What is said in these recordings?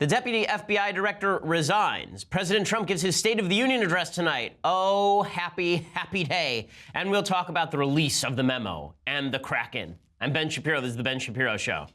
The deputy FBI director resigns. President Trump gives his State of the Union address tonight. Oh, happy, happy day. And we'll talk about the release of the memo and the Kraken. I'm Ben Shapiro. This is The Ben Shapiro Show.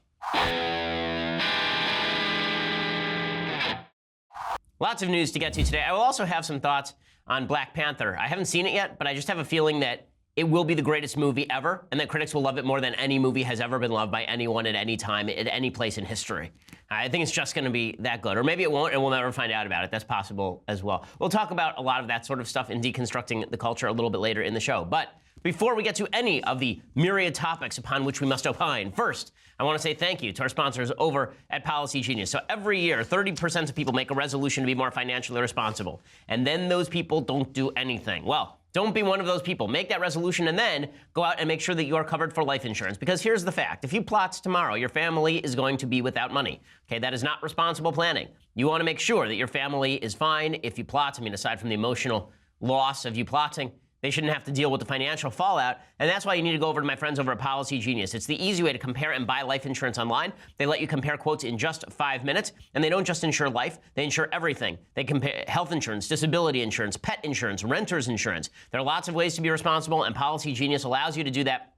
Lots of news to get to today. I will also have some thoughts on Black Panther. I haven't seen it yet, but I just have a feeling that it will be the greatest movie ever, and that critics will love it more than any movie has ever been loved by anyone at any time, at any place in history. I think it's just going to be that good. Or maybe it won't, and we'll never find out about it. That's possible as well. We'll talk about a lot of that sort of stuff in Deconstructing the Culture a little bit later in the show. But before we get to any of the myriad topics upon which we must opine, first, I want to say thank you to our sponsors over at Policy Genius. So every year, 30% of people make a resolution to be more financially responsible. And then those people don't do anything. Well, don't be one of those people. Make that resolution and then go out and make sure that you are covered for life insurance. Because here's the fact. If you plot tomorrow, your family is going to be without money. Okay, that is not responsible planning. You want to make sure that your family is fine if you plot. I mean, aside from the emotional loss of you plotting, they shouldn't have to deal with the financial fallout. And that's why you need to go over to my friends over at Policy Genius. It's the easy way to compare and buy life insurance online. They let you compare quotes in just 5 minutes. And they don't just insure life, they insure everything. They compare health insurance, disability insurance, pet insurance, renter's insurance. There are lots of ways to be responsible, and Policy Genius allows you to do that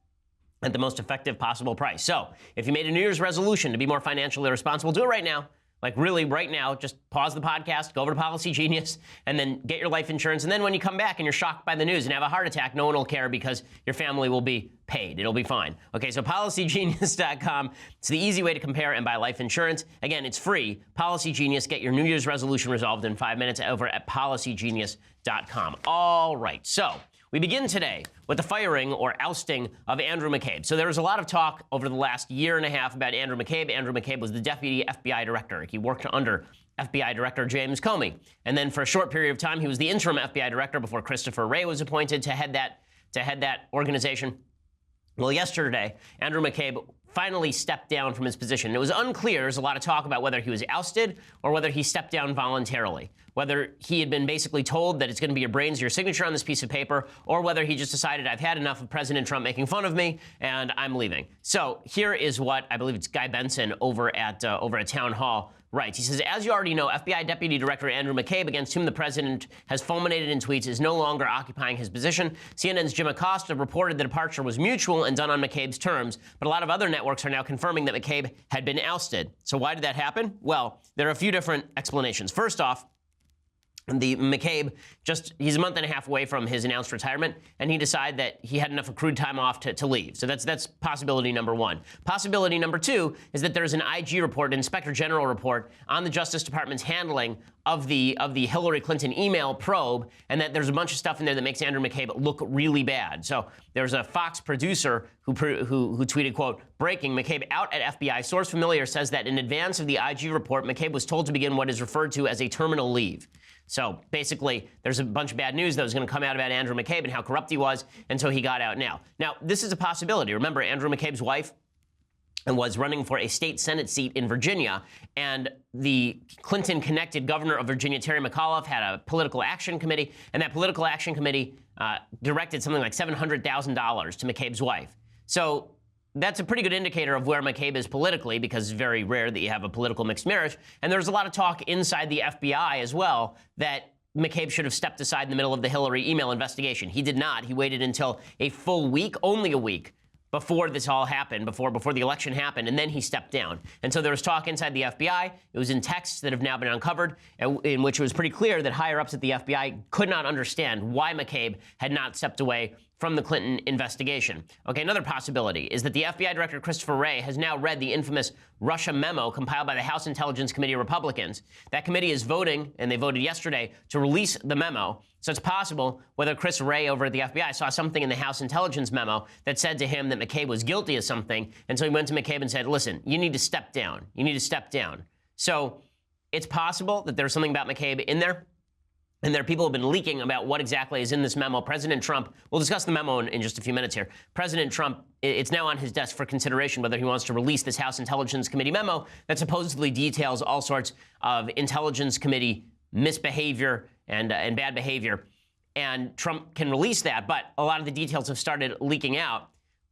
at the most effective possible price. So if you made a New Year's resolution to be more financially responsible, do it right now. Like really right now, just pause the podcast, go over to Policy Genius, and then get your life insurance. And then when you come back and you're shocked by the news and have a heart attack, no one will care because your family will be paid. It'll be fine. Okay, so PolicyGenius.com. It's the easy way to compare and buy life insurance. Again, it's free. Policy Genius. Get your New Year's resolution resolved in 5 minutes over at PolicyGenius.com. All right, so we begin today with the firing or ousting of Andrew McCabe. So there was a lot of talk over the last year and a half about Andrew McCabe. Andrew McCabe was the deputy FBI director. He worked under FBI Director James Comey. And then for a short period of time, he was the interim FBI director before Christopher Wray was appointed to head that organization. Well, yesterday, Andrew McCabe finally stepped down from his position. It was unclear. There's a lot of talk about whether he was ousted or whether he stepped down voluntarily, whether he had been basically told that it's going to be your brains, your signature on this piece of paper, or whether he just decided, I've had enough of President Trump making fun of me, and I'm leaving. So here is what I believe it's Guy Benson over at Town Hall writes. He says, as you already know, FBI Deputy Director Andrew McCabe, against whom the president has fulminated in tweets, is no longer occupying his position. CNN's Jim Acosta reported the departure was mutual and done on McCabe's terms, but a lot of other networks are now confirming that McCabe had been ousted. So why did that happen? Well, there are a few different explanations. First off, the McCabe, he's a month and a half away from his announced retirement, and he decided that he had enough accrued time off to leave. So that's possibility number one. Possibility number two is that there's an IG report, an Inspector General report, on the Justice Department's handling of the Hillary Clinton email probe, and that there's a bunch of stuff in there that makes Andrew McCabe look really bad. So there's a Fox producer who tweeted, quote, breaking, McCabe out at FBI. Source familiar says that in advance of the IG report, McCabe was told to begin what is referred to as a terminal leave. So basically, there's a bunch of bad news that was going to come out about Andrew McCabe and how corrupt he was, and so he got out now. Now, this is a possibility. Remember, Andrew McCabe's wife was running for a state Senate seat in Virginia, and the Clinton-connected governor of Virginia, Terry McAuliffe, had a political action committee, and that political action committee directed something like $700,000 to McCabe's wife. So that's a pretty good indicator of where McCabe is politically, because it's very rare that you have a political mixed marriage. And there's a lot of talk inside the FBI as well that McCabe should have stepped aside in the middle of the Hillary email investigation. He did not. He waited until a full week, only a week, before this all happened, before the election happened, and then he stepped down. And so there was talk inside the FBI. It was in texts that have now been uncovered, in which it was pretty clear that higher-ups at the FBI could not understand why McCabe had not stepped away from the Clinton investigation. Okay, another possibility is that the FBI Director Christopher Wray has now read the infamous Russia memo compiled by the House Intelligence Committee Republicans. That committee is voting, and they voted yesterday, to release the memo. So it's possible whether Chris Wray over at the FBI saw something in the House Intelligence memo that said to him that McCabe was guilty of something, and so he went to McCabe and said, listen, you need to step down. You need to step down. So it's possible that there's something about McCabe in there. And there are people who have been leaking about what exactly is in this memo. President Trump, we'll discuss the memo in just a few minutes here. President Trump, it's now on his desk for consideration whether he wants to release this House Intelligence Committee memo that supposedly details all sorts of Intelligence Committee misbehavior and bad behavior. And Trump can release that, but a lot of the details have started leaking out.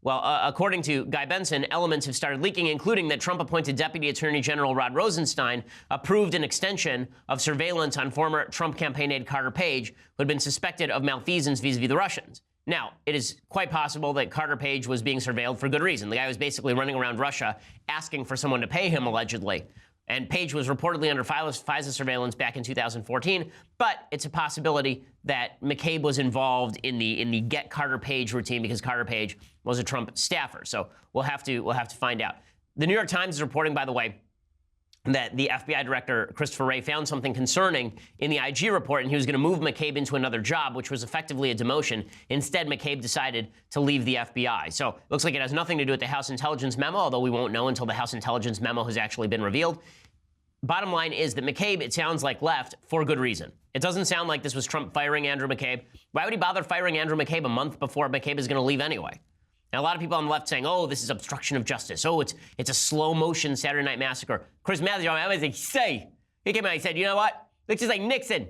Well, according to Guy Benson, elements have started leaking, including that Trump-appointed Deputy Attorney General Rod Rosenstein approved an extension of surveillance on former Trump campaign aide Carter Page, who had been suspected of malfeasance vis-a-vis the Russians. Now, it is quite possible that Carter Page was being surveilled for good reason. The guy was basically running around Russia asking for someone to pay him, allegedly. And Page was reportedly under FISA surveillance back in 2014, but it's a possibility that McCabe was involved in the Get Carter Page routine because Carter Page was a Trump staffer. So we'll have to find out. The New York Times is reporting, by the way, that the FBI director, Christopher Wray, found something concerning in the IG report, and he was going to move McCabe into another job, which was effectively a demotion. Instead, McCabe decided to leave the FBI. So it looks like it has nothing to do with the House Intelligence Memo, although we won't know until the House Intelligence Memo has actually been revealed. Bottom line is that McCabe, it sounds like, left for good reason. It doesn't sound like this was Trump firing Andrew McCabe. Why would he bother firing Andrew McCabe a month before McCabe is going to leave anyway? Now, a lot of people on the left saying, oh, this is obstruction of justice. Oh, it's a slow-motion Saturday Night Massacre. Chris Matthews, I was like, he came out and said, you know what? Looks just like Nixon.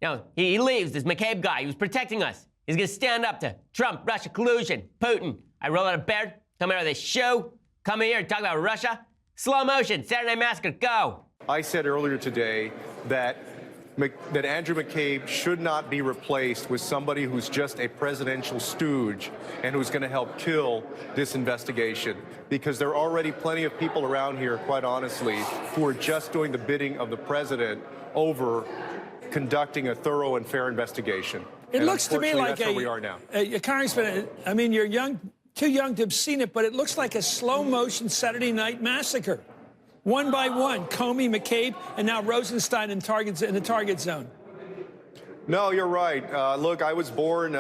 You know, he leaves, this McCabe guy. He was protecting us. He's going to stand up to Trump, Russia, collusion, Putin. I roll out of bed, come out of this show, come in here and talk about Russia. Slow motion, Saturday Night Massacre, go. I said earlier today that Andrew McCabe should not be replaced with somebody who's just a presidential stooge and who's going to help kill this investigation, because there are already plenty of people around here, quite honestly, who are just doing the bidding of the president over conducting a thorough and fair investigation. It looks to me like that's where we are now. Congressman, I mean, you're young, too young to have seen it, but it looks like a slow-motion Saturday Night Massacre. One by one, Comey, McCabe, and now Rosenstein in the target zone. No, you're right. Look, I was born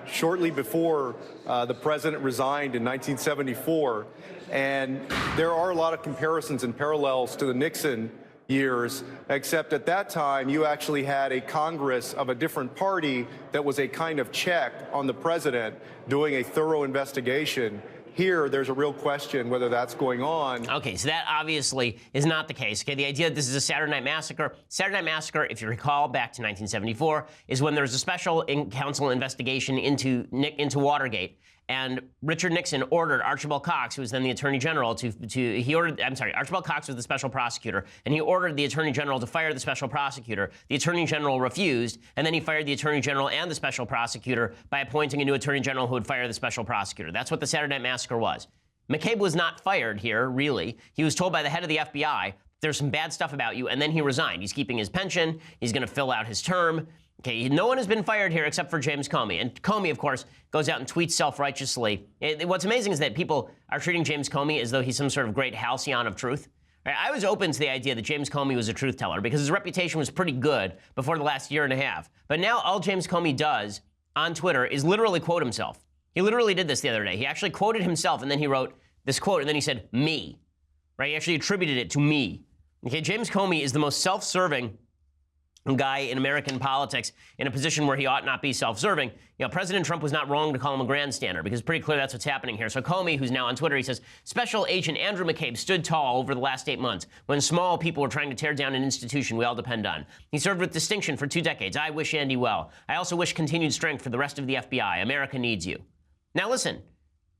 shortly before the president resigned in 1974, and there are a lot of comparisons and parallels to the Nixon years, except at that time you actually had a Congress of a different party that was a kind of check on the president doing a thorough investigation. Here, there's a real question whether that's going on. Okay, so that obviously is not the case. Okay, the idea that this is a Saturday Night Massacre. Saturday Night Massacre, if you recall, back to 1974, is when there was a special counsel investigation into Watergate. And Richard Nixon ordered Archibald Cox, who was then the Attorney General, Archibald Cox was the special prosecutor, and he ordered the Attorney General to fire the special prosecutor. The Attorney General refused, and then he fired the Attorney General and the special prosecutor by appointing a new Attorney General who would fire the special prosecutor. That's what the Saturday Night Massacre was. McCabe was not fired here, really. He was told by the head of the FBI, there's some bad stuff about you, and then he resigned. He's keeping his pension. He's going to fill out his term. Okay, no one has been fired here except for James Comey. And Comey, of course, goes out and tweets self-righteously. What's amazing is that people are treating James Comey as though he's some sort of great halcyon of truth. Right? I was open to the idea that James Comey was a truth teller because his reputation was pretty good before the last year and a half. But now all James Comey does on Twitter is literally quote himself. He literally did this the other day. He actually quoted himself, and then he wrote this quote, and then he said, me. Right? He actually attributed it to me. Okay, James Comey is the most self-serving guy in American politics in a position where he ought not be self-serving. You know, President Trump was not wrong to call him a grandstander because it's pretty clear that's what's happening here. So Comey, who's now on Twitter, he says, Special Agent Andrew McCabe stood tall over the last 8 months when small people were trying to tear down an institution we all depend on. He served with distinction for 2 decades. I wish Andy well. I also wish continued strength for the rest of the FBI. America needs you. Now listen,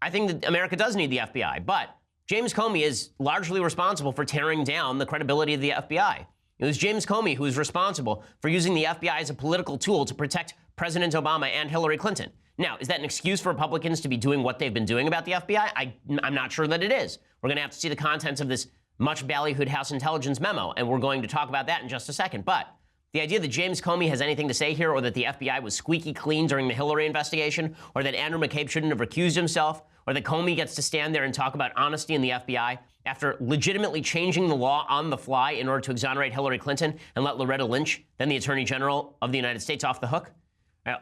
I think that America does need the FBI, but James Comey is largely responsible for tearing down the credibility of the FBI. It was James Comey who was responsible for using the FBI as a political tool to protect President Obama and Hillary Clinton. Now, is that an excuse for Republicans to be doing what they've been doing about the FBI? I'm not sure that it is. We're going to have to see the contents of this much ballyhooed House Intelligence Memo, and we're going to talk about that in just a second. But the idea that James Comey has anything to say here, or that the FBI was squeaky clean during the Hillary investigation, or that Andrew McCabe shouldn't have recused himself, or that Comey gets to stand there and talk about honesty in the FBI after legitimately changing the law on the fly in order to exonerate Hillary Clinton and let Loretta Lynch, then the Attorney General of the United States, off the hook.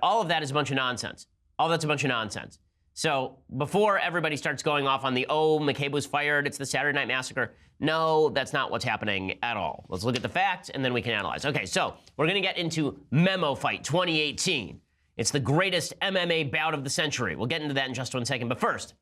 All of that is a bunch of nonsense. All that's a bunch of nonsense. So before everybody starts going off on the, oh, McCabe was fired, it's the Saturday Night Massacre, no, that's not what's happening at all. Let's look at the facts, and then we can analyze. Okay, so we're going to get into Memo Fight 2018. It's the greatest MMA bout of the century. We'll get into that in just 1 second. But first,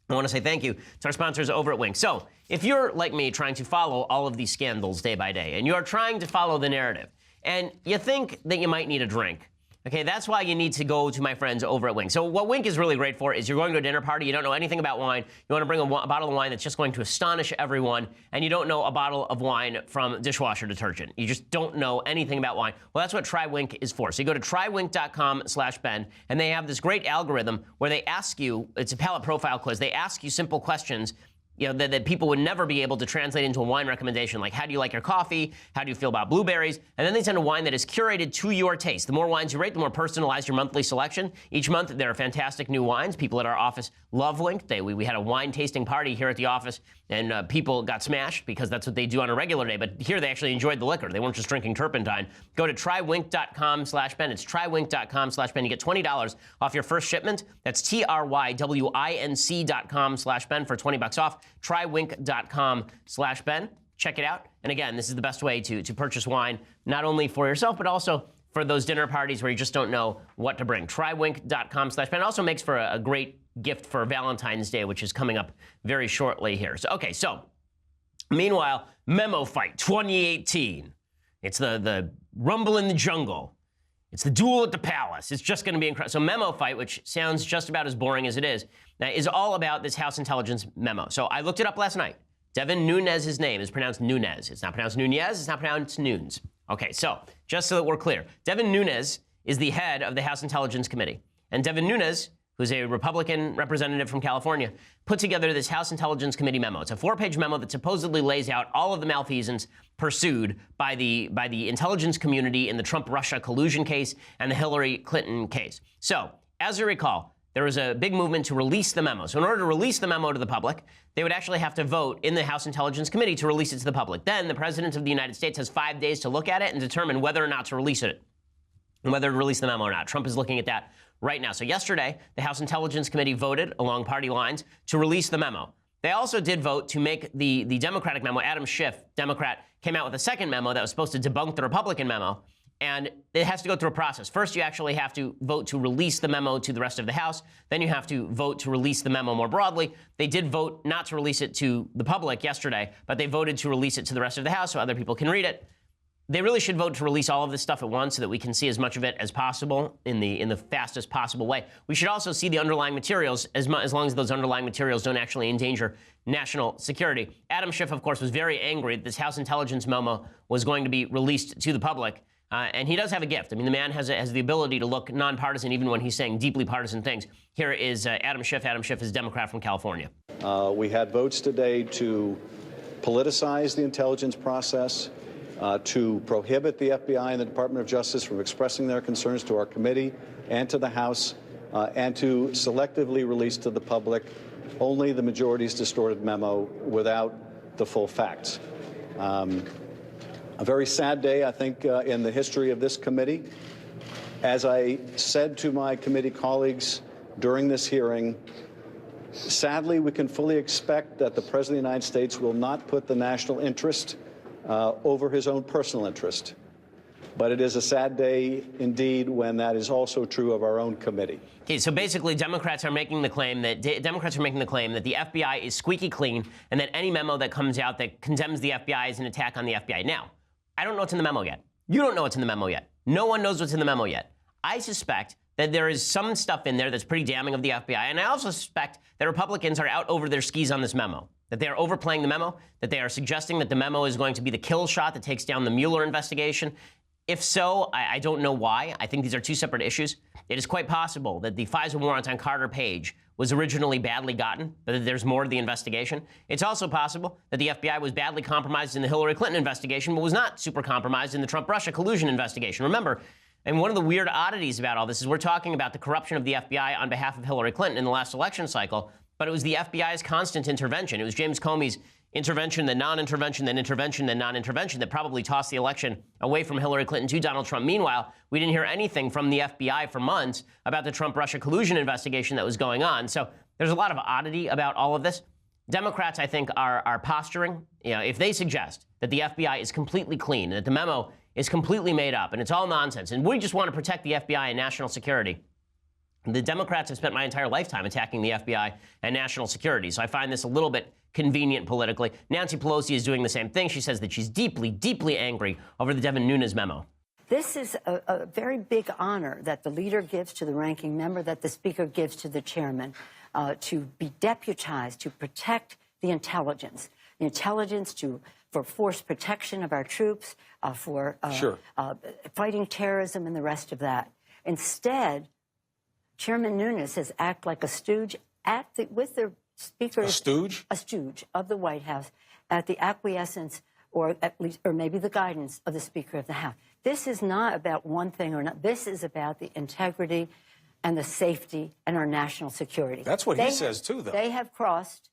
I want to say thank you to our sponsors over at Wink. So if you're like me trying to follow all of these scandals day by day, and you're trying to follow the narrative, and you think that you might need a drink, Okay, that's why you need to go to my friends over at Wink. So what Wink is really great for is you're going to a dinner party, you don't know anything about wine, you want to bring a bottle of wine that's just going to astonish everyone, and you don't know a bottle of wine from dishwasher detergent. You just don't know anything about wine. Well, that's what Try Wink is for. So you go to trywink.com/Ben, and they have this great algorithm where they ask you, it's a palate profile quiz, they ask you simple questions that people would never be able to translate into a wine recommendation, like how do you like your coffee, how do you feel about blueberries, and then they send a wine that is curated to your taste. The more wines you rate, the more personalized your monthly selection. Each month, there are fantastic new wines. People at our office love Wink. We had a wine tasting party here at the office, and people got smashed because that's what they do on a regular day, but here they actually enjoyed the liquor. They weren't just drinking turpentine. Go to trywink.com/Ben. It's trywink.com/Ben. You get $20 off your first shipment. That's trywink.com/Ben for $20 off. Trywink.com/Ben. Check it out. And again, this is the best way to purchase wine, not only for yourself, but also for those dinner parties where you just don't know what to bring. Trywink.com/Ben. It also makes for a great gift for Valentine's Day, which is coming up very shortly here. So, meanwhile, Memo Fight 2018. It's the rumble in the jungle. It's the duel at the palace. It's just going to be incredible. So Memo Fight, which sounds just about as boring as it is all about this House intelligence memo. So I looked it up last night. Devin Nunes' name is pronounced Nunes. It's not pronounced Nunez. It's not pronounced Nunes. Okay, so just so that we're clear, Devin Nunes is the head of the House Intelligence Committee. And Devin Nunes, who's a Republican representative from California, put together this House Intelligence Committee memo. It's a 4-page memo that supposedly lays out all of the malfeasance pursued by the intelligence community in the Trump-Russia collusion case and the Hillary Clinton case. So, as you recall, there was a big movement to release the memo. So in order to release the memo to the public, they would actually have to vote in the House Intelligence Committee to release it to the public. Then the President of the United States has 5 days to look at it and determine whether or not to release it, and whether to release the memo or not. Trump is looking at that right now. So yesterday, the House Intelligence Committee voted along party lines to release the memo. They also did vote to make the Democratic memo. Adam Schiff, Democrat, came out with a second memo that was supposed to debunk the Republican memo. And it has to go through a process. First, you actually have to vote to release the memo to the rest of the House. Then you have to vote to release the memo more broadly. They did vote not to release it to the public yesterday, but they voted to release it to the rest of the House so other people can read it. They really should vote to release all of this stuff at once so that we can see as much of it as possible in the fastest possible way. We should also see the underlying materials as long as those underlying materials don't actually endanger national security. Adam Schiff, of course, was very angry that this House Intelligence memo was going to be released to the public. And he does have a gift. I mean, the man has the ability to look nonpartisan even when he's saying deeply partisan things. Here is Adam Schiff. Adam Schiff is a Democrat from California. We had votes today to politicize the intelligence process, to prohibit the FBI and the Department of Justice from expressing their concerns to our committee and to the House, and to selectively release to the public only the majority's distorted memo without the full facts. A very sad day, I think, in the history of this committee. As I said to my committee colleagues during this hearing, sadly, we can fully expect that the President of the United States will not put the national interest over his own personal interest. But it is a sad day indeed when that is also true of our own committee. Okay, so basically, Democrats are making the claim that the FBI is squeaky clean, and that any memo that comes out that condemns the FBI is an attack on the FBI. Now, I don't know what's in the memo yet. You don't know what's in the memo yet. No one knows what's in the memo yet. I suspect that there is some stuff in there that's pretty damning of the FBI, and I also suspect that Republicans are out over their skis on this memo, that they are overplaying the memo, that they are suggesting that the memo is going to be the kill shot that takes down the Mueller investigation. If so, I don't know why. I think these are two separate issues. It is quite possible that the FISA warrant on Carter Page was originally badly gotten, but that there's more to the investigation. It's also possible that the FBI was badly compromised in the Hillary Clinton investigation, but was not super compromised in the Trump-Russia collusion investigation. Remember, and one of the weird oddities about all this is we're talking about the corruption of the FBI on behalf of Hillary Clinton in the last election cycle, but it was the FBI's constant intervention. It was James Comey's intervention, then non-intervention, then intervention, then non-intervention that probably tossed the election away from Hillary Clinton to Donald Trump. Meanwhile, we didn't hear anything from the FBI for months about the Trump-Russia collusion investigation that was going on. So there's a lot of oddity about all of this. Democrats, I think, are posturing. If they suggest that the FBI is completely clean, and that the memo is completely made up, and it's all nonsense, and we just want to protect the FBI and national security, the Democrats have spent my entire lifetime attacking the FBI and national security. So I find this a little bit convenient politically. Nancy Pelosi is doing the same thing. She says that she's deeply, deeply angry over the Devin Nunes memo. This is a very big honor that the leader gives to the ranking member, that the speaker gives to the chairman, to be deputized to protect the intelligence for force protection of our troops, for fighting terrorism and the rest of that. Instead, Chairman Nunes has acted like a stooge with the speaker. A stooge? A stooge of the White House at the acquiescence or maybe the guidance of the Speaker of the House. This is not about one thing or another. This is about the integrity and the safety and our national security. That's what he says too, though. They have crossed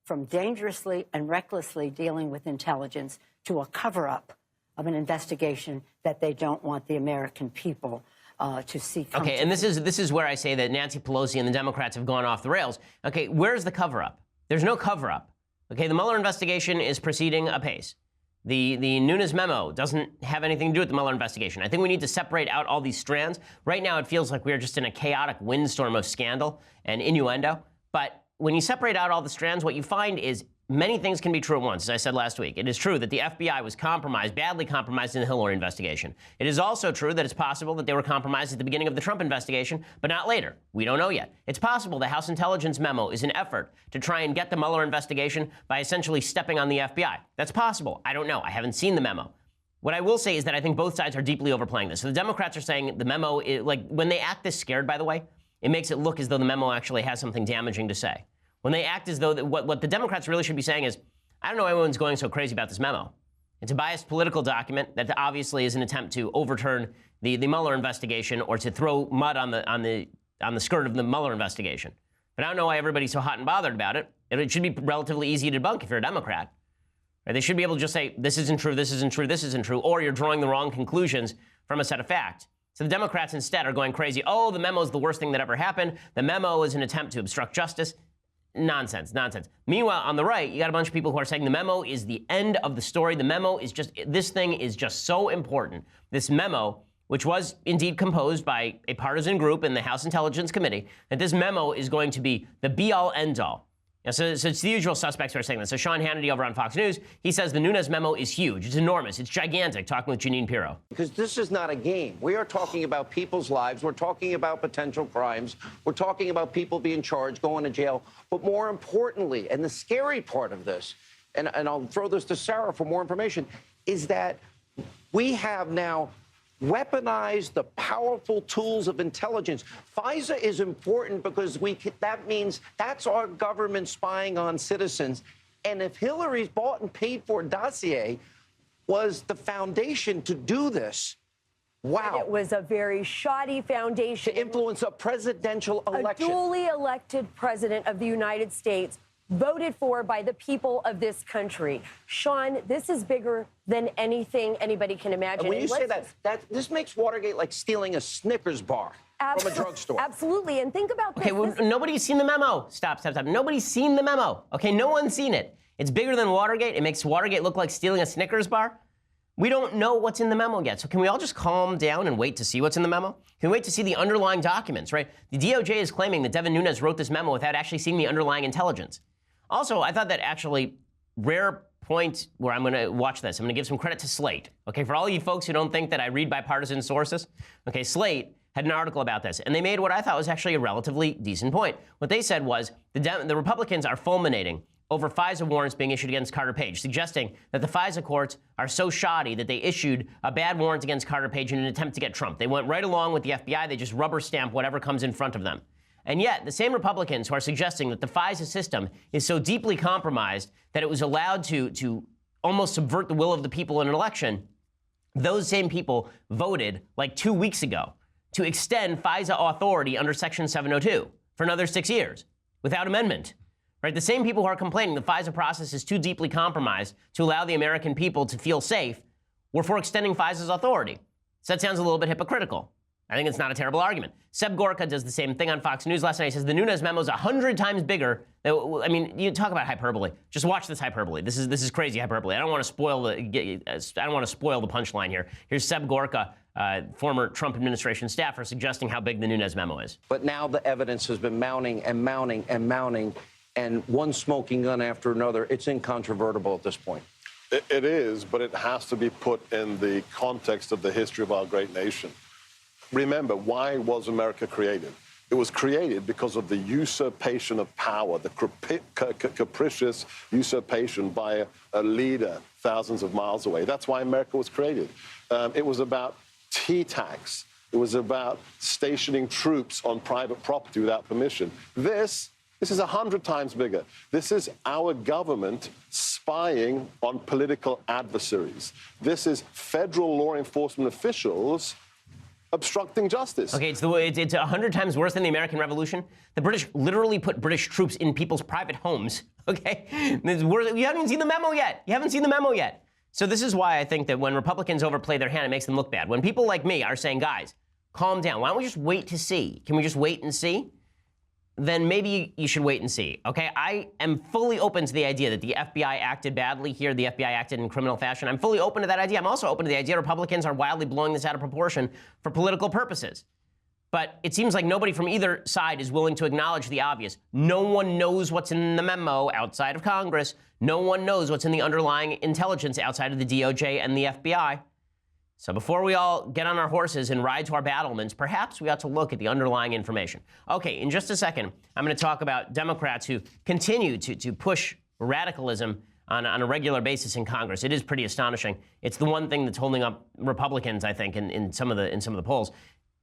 from dangerously and recklessly dealing with intelligence to a cover-up of an investigation that they don't want the American people to see. Okay, and this is where I say that Nancy Pelosi and the Democrats have gone off the rails. Okay, where's the cover-up? There's no cover-up. Okay, the Mueller investigation is proceeding apace. The Nunes memo doesn't have anything to do with the Mueller investigation. I think we need to separate out all these strands. Right now, it feels like we are just in a chaotic windstorm of scandal and innuendo. But when you separate out all the strands, what you find is many things can be true at once, as I said last week. It is true that the FBI was compromised, badly compromised in the Hillary investigation. It is also true that it's possible that they were compromised at the beginning of the Trump investigation, but not later. We don't know yet. It's possible the House Intelligence Memo is an effort to try and get the Mueller investigation by essentially stepping on the FBI. That's possible. I don't know. I haven't seen the memo. What I will say is that I think both sides are deeply overplaying this. So the Democrats are saying the memo, like when they act this scared, by the way, it makes it look as though the memo actually has something damaging to say. When they act as though what the Democrats really should be saying is, I don't know why everyone's going so crazy about this memo. It's a biased political document that obviously is an attempt to overturn the Mueller investigation or to throw mud on the skirt of the Mueller investigation. But I don't know why everybody's so hot and bothered about it. It should be relatively easy to debunk if you're a Democrat. Right? They should be able to just say, this isn't true, this isn't true, this isn't true, or you're drawing the wrong conclusions from a set of facts. So the Democrats instead are going crazy. Oh, the memo is the worst thing that ever happened. The memo is an attempt to obstruct justice. Nonsense, nonsense. Meanwhile, on the right, you got a bunch of people who are saying the memo is the end of the story. The memo is just, this thing is just so important. This memo, which was indeed composed by a partisan group in the House Intelligence Committee, that this memo is going to be the be-all, end-all. So it's the usual suspects who are saying this. So Sean Hannity over on Fox News, he says the Nunes memo is huge. It's enormous. It's gigantic, talking with Jeanine Pirro. Because this is not a game. We are talking about people's lives. We're talking about potential crimes. We're talking about people being charged, going to jail. But more importantly, and the scary part of this, and I'll throw this to Sarah for more information, is that we have now weaponize the powerful tools of intelligence. FISA is important because that means that's our government spying on citizens. And if Hillary's bought and paid for dossier was the foundation to do this, wow. It was a very shoddy foundation. To influence a presidential election. A duly elected president of the United States, voted for by the people of this country. Sean, this is bigger than anything anybody can imagine. And when you say that this makes Watergate like stealing a Snickers bar from a drugstore. Absolutely. And think about this. Okay, well, nobody's seen the memo. Stop. Nobody's seen the memo. Okay, no one's seen it. It's bigger than Watergate. It makes Watergate look like stealing a Snickers bar. We don't know what's in the memo yet. So can we all just calm down and wait to see what's in the memo? Can we wait to see the underlying documents, right? The DOJ is claiming that Devin Nunes wrote this memo without actually seeing the underlying intelligence. Also, I thought that actually rare point where I'm going to watch this. I'm going to give some credit to Slate. Okay, for all you folks who don't think that I read bipartisan sources, okay, Slate had an article about this, and they made what I thought was actually a relatively decent point. What they said was the Republicans are fulminating over FISA warrants being issued against Carter Page, suggesting that the FISA courts are so shoddy that they issued a bad warrant against Carter Page in an attempt to get Trump. They went right along with the FBI. They just rubber stamp whatever comes in front of them. And yet, the same Republicans who are suggesting that the FISA system is so deeply compromised that it was allowed to almost subvert the will of the people in an election, those same people voted like 2 weeks ago to extend FISA authority under Section 702 for another 6 years without amendment. Right? The same people who are complaining the FISA process is too deeply compromised to allow the American people to feel safe were for extending FISA's authority. So that sounds a little bit hypocritical. I think it's not a terrible argument. Seb Gorka does the same thing on Fox News last night. He says the Nunes memo is 100 times bigger. I mean, you talk about hyperbole. Just watch this hyperbole. This is crazy hyperbole. I don't want to spoil the punchline here. Here's Seb Gorka, former Trump administration staffer, suggesting how big the Nunes memo is. But now the evidence has been mounting and mounting and mounting, and one smoking gun after another. It's incontrovertible at this point. It is, but it has to be put in the context of the history of our great nation. Remember, why was America created? It was created because of the usurpation of power, the capricious usurpation by a leader thousands of miles away. That's why America was created. It was about tea tax. It was about stationing troops on private property without permission. This is 100 times bigger. This is our government spying on political adversaries. This is federal law enforcement officials obstructing justice. Okay, it's 100 times worse than the American Revolution. The British literally put British troops in people's private homes. Okay, you haven't even seen the memo yet. You haven't seen the memo yet. So this is why I think that when Republicans overplay their hand, it makes them look bad. When people like me are saying, guys, calm down. Why don't we just wait to see? Can we just wait and see? Then maybe you should wait and see, okay? I am fully open to the idea that the FBI acted badly here, the FBI acted in criminal fashion. I'm fully open to that idea. I'm also open to the idea Republicans are wildly blowing this out of proportion for political purposes. But it seems like nobody from either side is willing to acknowledge the obvious. No one knows what's in the memo outside of Congress. No one knows what's in the underlying intelligence outside of the DOJ and the FBI. So before we all get on our horses and ride to our battlements, perhaps we ought to look at the underlying information. Okay, in just a second, I'm going to talk about Democrats who continue to push radicalism on a regular basis in Congress. It is pretty astonishing. It's the one thing that's holding up Republicans, I think, in some of the polls.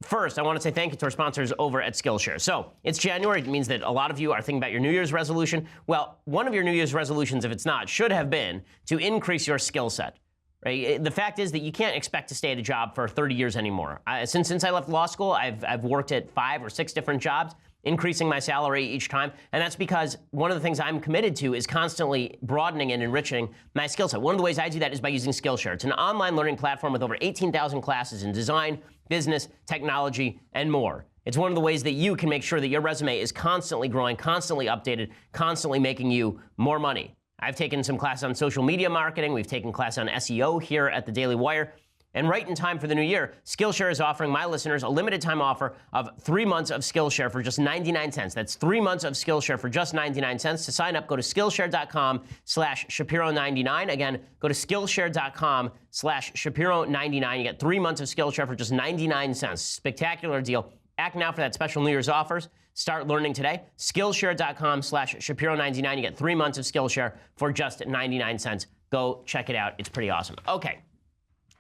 First, I want to say thank you to our sponsors over at Skillshare. So it's January. It means that a lot of you are thinking about your New Year's resolution. Well, one of your New Year's resolutions, if it's not, should have been to increase your skill set. Right? The fact is that you can't expect to stay at a job for 30 years anymore. Since I left law school, I've worked at 5 or 6 different jobs, increasing my salary each time. And that's because one of the things I'm committed to is constantly broadening and enriching my skill set. One of the ways I do that is by using Skillshare. It's an online learning platform with over 18,000 classes in design, business, technology, and more. It's one of the ways that you can make sure that your resume is constantly growing, constantly updated, constantly making you more money. I've taken some classes on social media marketing. We've taken classes on SEO here at the Daily Wire. And right in time for the new year, Skillshare is offering my listeners a limited time offer of 3 months of Skillshare for just 99 cents. That's 3 months of Skillshare for just 99 cents. To sign up, go to Skillshare.com/Shapiro99. Again, go to Skillshare.com/Shapiro99. You get 3 months of Skillshare for just 99 cents. Spectacular deal. Act now for that special New Year's offers. Start learning today. Skillshare.com/Shapiro99. You get 3 months of Skillshare for just 99 cents. Go check it out. It's pretty awesome. Okay.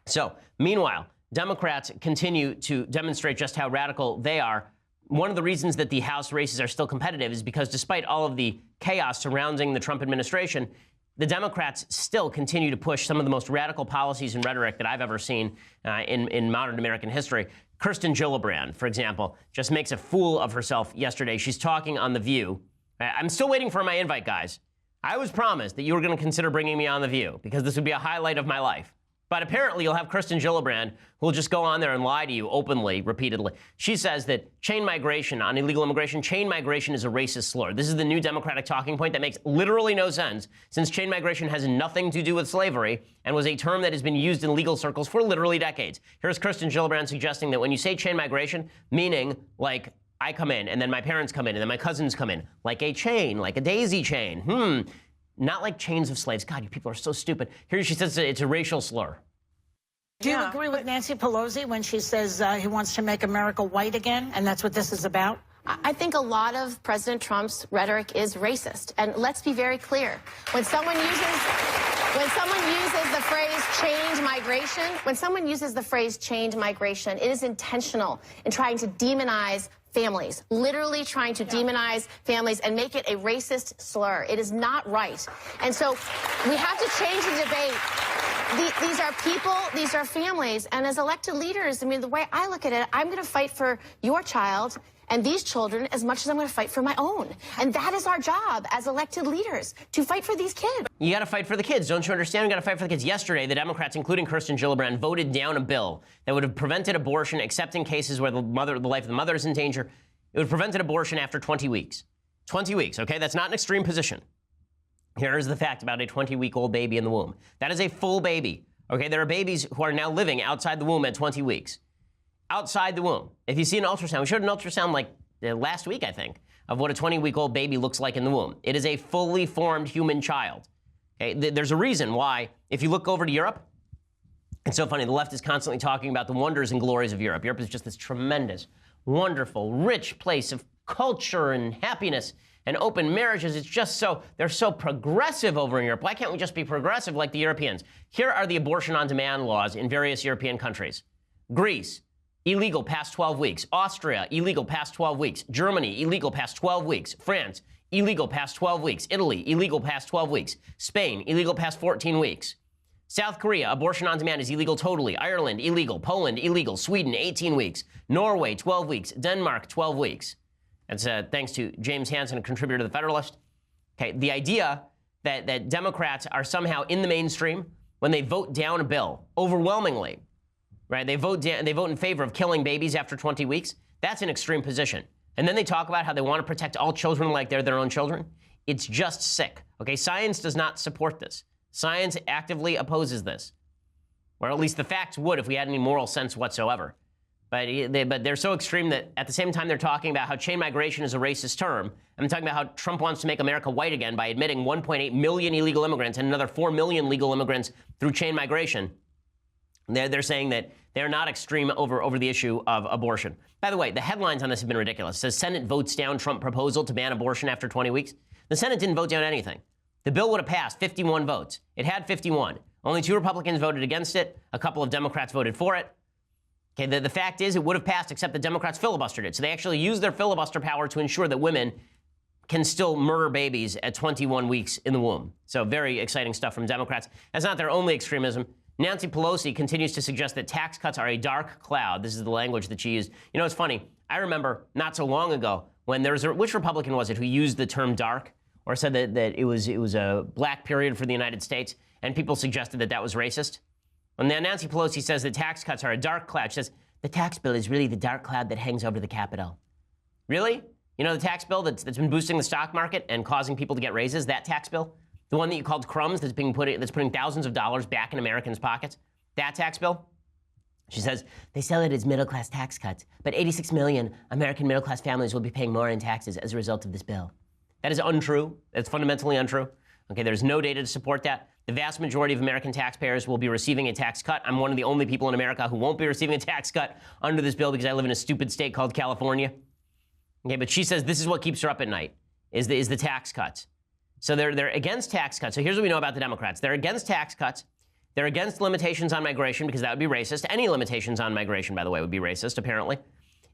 So, meanwhile, Democrats continue to demonstrate just how radical they are. One of the reasons that the House races are still competitive is because despite all of the chaos surrounding the Trump administration, the Democrats still continue to push some of the most radical policies and rhetoric that I've ever seen in modern American history. Kirsten Gillibrand, for example, just makes a fool of herself yesterday. She's talking on The View. I'm still waiting for my invite, guys. I was promised that you were going to consider bringing me on The View because this would be a highlight of my life. But apparently you'll have Kirsten Gillibrand who will just go on there and lie to you openly, repeatedly. She says that chain migration, on illegal immigration, chain migration is a racist slur. This is the new Democratic talking point that makes literally no sense, since chain migration has nothing to do with slavery and was a term that has been used in legal circles for literally decades. Here's Kirsten Gillibrand suggesting that when you say chain migration, meaning like I come in and then my parents come in and then my cousins come in, like a chain, like a daisy chain. Not like chains of slaves. God, you people are so stupid. Here she says it's a racial slur. Do you agree with Nancy Pelosi when she says he wants to make America white again, and that's what this is about? I think a lot of President Trump's rhetoric is racist. And let's be very clear. When someone uses the phrase change migration, it is intentional in trying to demonize families, literally trying to demonize families and make it a racist slur. It is not right. And so we have to change the debate. These are people, these are families, and as elected leaders, I mean, the way I look at it, I'm going to fight for your child and these children as much as I'm going to fight for my own. And that is our job as elected leaders, to fight for these kids. You got to fight for the kids. Don't you understand? You got to fight for the kids. Yesterday, the Democrats, including Kirsten Gillibrand, voted down a bill that would have prevented abortion, except in cases where the life of the mother is in danger. It would have prevented abortion after 20 weeks. 20 weeks, okay? That's not an extreme position. Here is the fact about a 20-week-old baby in the womb. That is a full baby, okay? There are babies who are now living outside the womb at 20 weeks. Outside the womb. If you see an ultrasound, we showed an ultrasound like last week, I think, of what a 20-week-old baby looks like in the womb. It is a fully formed human child. Okay, there's a reason why, if you look over to Europe, it's so funny, the left is constantly talking about the wonders and glories of Europe. Europe is just this tremendous, wonderful, rich place of culture and happiness and open marriages. It's just so, they're so progressive over in Europe. Why can't we just be progressive like the Europeans? Here are the abortion on demand laws in various European countries. Greece, illegal past 12 weeks. Austria, illegal past 12 weeks. Germany, illegal past 12 weeks. France, illegal past 12 weeks. Italy, illegal past 12 weeks. Spain, illegal past 14 weeks. South Korea, abortion on demand is illegal totally. Ireland, illegal. Poland, illegal. Sweden, 18 weeks. Norway, 12 weeks. Denmark, 12 weeks. That's thanks to James Hansen, a contributor to The Federalist. Okay, the idea that Democrats are somehow in the mainstream when they vote down a bill overwhelmingly, right? They vote in favor of killing babies after 20 weeks. That's an extreme position. And then they talk about how they want to protect all children like they're their own children. It's just sick. Okay, science does not support this. Science actively opposes this. Or at least the facts would if we had any moral sense whatsoever. But they're so extreme that at the same time they're talking about how chain migration is a racist term. I'm talking about how Trump wants to make America white again by admitting 1.8 million illegal immigrants and another 4 million legal immigrants through chain migration. They're saying that they're not extreme over the issue of abortion. By the way, the headlines on this have been ridiculous. It says Senate votes down Trump proposal to ban abortion after 20 weeks. The Senate didn't vote down anything. The bill would have passed 51 votes. It had 51. Only 2 Republicans voted against it. A couple of Democrats voted for it. Okay, the fact is it would have passed except the Democrats filibustered it. So they actually used their filibuster power to ensure that women can still murder babies at 21 weeks in the womb. So very exciting stuff from Democrats. That's not their only extremism. Nancy Pelosi continues to suggest that tax cuts are a dark cloud. This is the language that she used. You know, it's funny. I remember not so long ago when there was which Republican was it who used the term dark or said that it was a black period for the United States, and people suggested that was racist. When now Nancy Pelosi says that tax cuts are a dark cloud, she says the tax bill is really the dark cloud that hangs over the Capitol. Really? You know the tax bill that's been boosting the stock market and causing people to get raises? That tax bill? The one that you called crumbs that's putting thousands of dollars back in Americans' pockets? That tax bill? She says they sell it as middle-class tax cuts, but 86 million American middle-class families will be paying more in taxes as a result of this bill. That is untrue. That's fundamentally untrue. Okay, there's no data to support that. The vast majority of American taxpayers will be receiving a tax cut. I'm one of the only people in America who won't be receiving a tax cut under this bill because I live in a stupid state called California. Okay, but she says this is what keeps her up at night, is the tax cuts. So they're against tax cuts. So here's what we know about the Democrats. They're against tax cuts. They're against limitations on migration because that would be racist. Any limitations on migration, by the way, would be racist, apparently.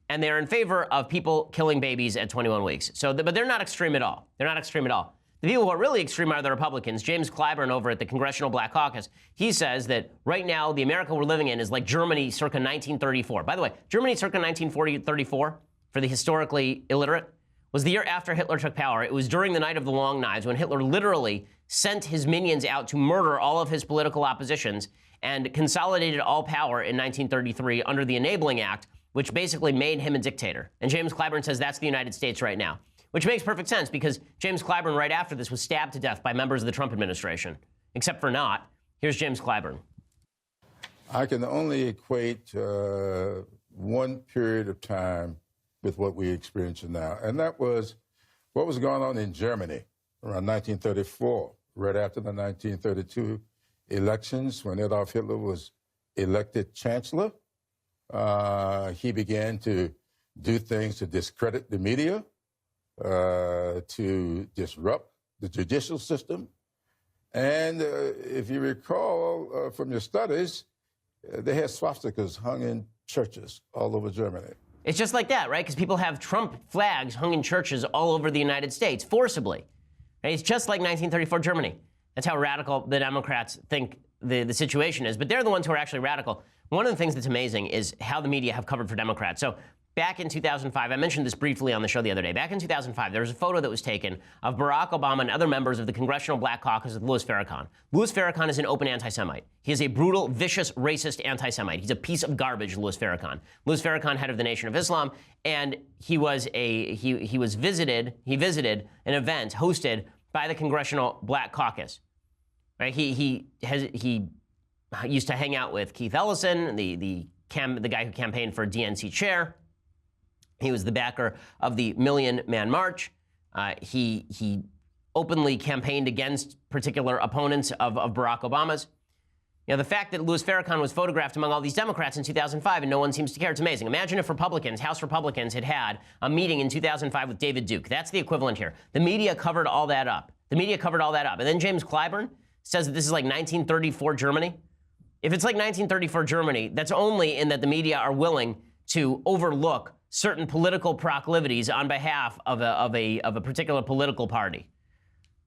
And they're in favor of people killing babies at 21 weeks. But they're not extreme at all. They're not extreme at all. The people who are really extreme are the Republicans. James Clyburn over at the Congressional Black Caucus, he says that right now the America we're living in is like Germany circa 1934. By the way, Germany circa 1934, for the historically illiterate, was the year after Hitler took power. It was during the Night of the Long Knives when Hitler literally sent his minions out to murder all of his political oppositions and consolidated all power in 1933 under the Enabling Act, which basically made him a dictator. And James Clyburn says that's the United States right now. Which makes perfect sense because James Clyburn right after this was stabbed to death by members of the Trump administration. Except for not. Here's James Clyburn. I can only equate one period of time with what we're experiencing now. And that was what was going on in Germany around 1934, right after the 1932 elections when Adolf Hitler was elected chancellor. He began to do things to discredit the media, to disrupt the judicial system. And if you recall from your studies, they had swastikas hung in churches all over Germany. It's just like that, right? Because people have Trump flags hung in churches all over the United States, forcibly. Right? It's just like 1934 Germany. That's how radical the Democrats think the situation is. But they're the ones who are actually radical. One of the things that's amazing is how the media have covered for Democrats. So back in 2005, I mentioned this briefly on the show the other day. Back in 2005, there was a photo that was taken of Barack Obama and other members of the Congressional Black Caucus with Louis Farrakhan. Louis Farrakhan is an open anti-Semite. He is a brutal, vicious, racist anti-Semite. He's a piece of garbage, Louis Farrakhan. Louis Farrakhan, head of the Nation of Islam, and he visited an event hosted by the Congressional Black Caucus. Right? He used to hang out with Keith Ellison, the guy who campaigned for DNC chair. He was the backer of the Million Man March. He openly campaigned against particular opponents of Barack Obama's. You know, the fact that Louis Farrakhan was photographed among all these Democrats in 2005 and no one seems to care, it's amazing. Imagine if Republicans, House Republicans, had a meeting in 2005 with David Duke. That's the equivalent here. The media covered all that up. And then James Clyburn says that this is like 1934 Germany. If it's like 1934 Germany, that's only in that the media are willing to overlook certain political proclivities on behalf of a particular political party.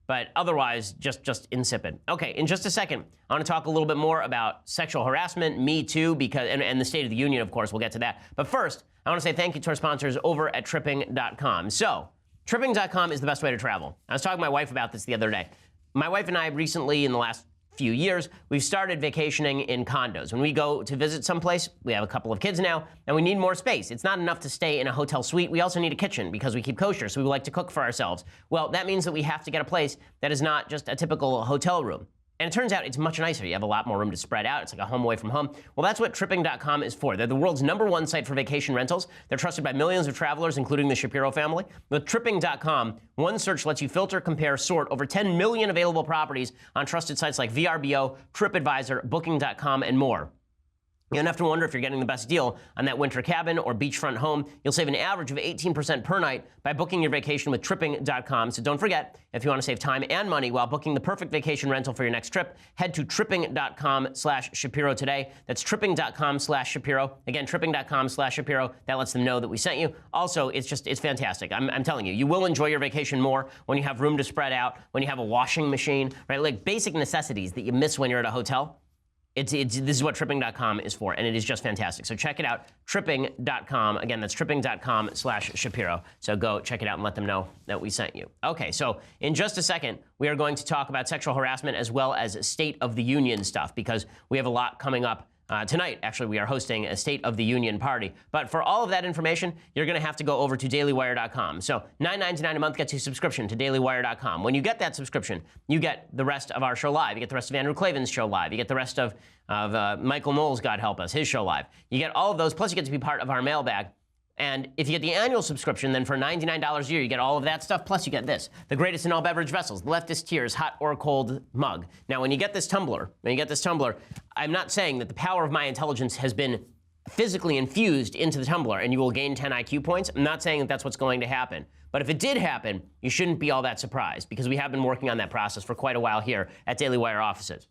But otherwise, just insipid. Okay, in just a second, I want to talk a little bit more about sexual harassment, Me Too, and the State of the Union, of course. We'll get to that. But first, I want to say thank you to our sponsors over at Tripping.com. So, Tripping.com is the best way to travel. I was talking to my wife about this the other day. My wife and I recently, in the last few years, we've started vacationing in condos. When we go to visit someplace, we have a couple of kids now, and we need more space. It's not enough to stay in a hotel suite. We also need a kitchen because we keep kosher, so we like to cook for ourselves. Well, that means that we have to get a place that is not just a typical hotel room. And it turns out it's much nicer. You have a lot more room to spread out. It's like a home away from home. Well, that's what Tripping.com is for. They're the world's #1 site for vacation rentals. They're trusted by millions of travelers, including the Shapiro family. With Tripping.com, one search lets you filter, compare, sort over 10 million available properties on trusted sites like VRBO, TripAdvisor, Booking.com, and more. You don't have to wonder if you're getting the best deal on that winter cabin or beachfront home. You'll save an average of 18% per night by booking your vacation with Tripping.com. So don't forget, if you want to save time and money while booking the perfect vacation rental for your next trip, head to Tripping.com/Shapiro today. That's Tripping.com/Shapiro. Again, Tripping.com/Shapiro. That lets them know that we sent you. Also, it's fantastic. I'm telling you, you will enjoy your vacation more when you have room to spread out, when you have a washing machine, right? Like basic necessities that you miss when you're at a hotel. This is what Tripping.com is for, and it is just fantastic. So check it out, Tripping.com. Again, that's Tripping.com/Shapiro. So go check it out and let them know that we sent you. Okay, so in just a second, we are going to talk about sexual harassment as well as State of the Union stuff, because we have a lot coming up. Tonight, actually, we are hosting a State of the Union party. But for all of that information, you're going to have to go over to dailywire.com. So $9.99 a month gets you a subscription to dailywire.com. When you get that subscription, you get the rest of our show live. You get the rest of Andrew Klavan's show live. You get the rest of Michael Knowles, God help us, his show live. You get all of those, plus you get to be part of our mailbag. And if you get the annual subscription, then for $99 a year, you get all of that stuff, plus you get this, the greatest in all beverage vessels, the Leftist Tears hot or cold mug. Now, when you get this tumbler, I'm not saying that the power of my intelligence has been physically infused into the tumbler and you will gain 10 IQ points. I'm not saying that that's what's going to happen. But if it did happen, you shouldn't be all that surprised, because we have been working on that process for quite a while here at Daily Wire offices.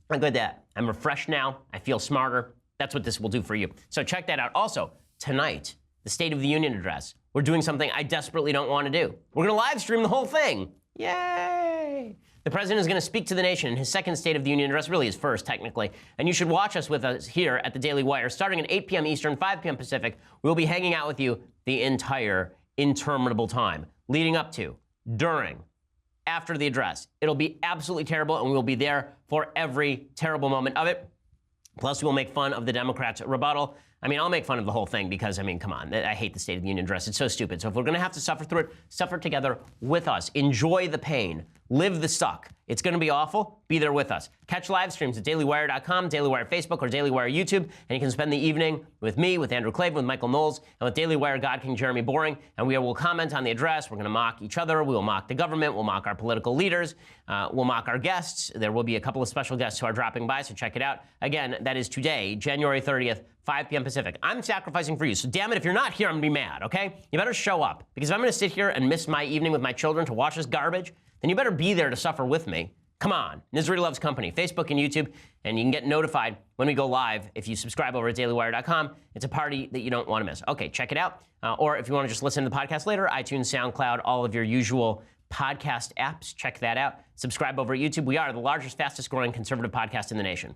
I'm good at that. I'm refreshed now. I feel smarter. That's what this will do for you. So check that out. Also, tonight, the State of the Union address. We're doing something I desperately don't want to do. We're going to live stream the whole thing. Yay! The president is going to speak to the nation in his second State of the Union address, really his first, technically. And you should watch us with us here at the Daily Wire. Starting at 8 p.m. Eastern, 5 p.m. Pacific, we'll be hanging out with you the entire interminable time, leading up to, during, after the address. It'll be absolutely terrible, and we'll be there for every terrible moment of it. Plus, we'll make fun of the Democrats' rebuttal. I mean, I'll make fun of the whole thing because, I mean, come on. I hate the State of the Union address. It's so stupid. So if we're going to have to suffer through it, suffer together with us. Enjoy the pain. Live the suck. It's going to be awful. Be there with us. Catch live streams at dailywire.com, Daily Wire Facebook, or Daily Wire YouTube. And you can spend the evening with me, with Andrew Klavan, with Michael Knowles, and with Daily Wire God King Jeremy Boring. And we will comment on the address. We're going to mock each other. We will mock the government. We'll mock our political leaders. We'll mock our guests. There will be a couple of special guests who are dropping by, so check it out. Again, that is today, January 30th, 5 p.m. Pacific. I'm sacrificing for you, so damn it, if you're not here, I'm going to be mad, okay? You better show up, because if I'm going to sit here and miss my evening with my children to watch this garbage, then you better be there to suffer with me. Come on. Misery loves company. Facebook and YouTube, and you can get notified when we go live if you subscribe over at dailywire.com. It's a party that you don't want to miss. Okay, check it out. Or if you want to just listen to the podcast later, iTunes, SoundCloud, all of your usual podcast apps, check that out. Subscribe over at YouTube. We are the largest, fastest growing conservative podcast in the nation.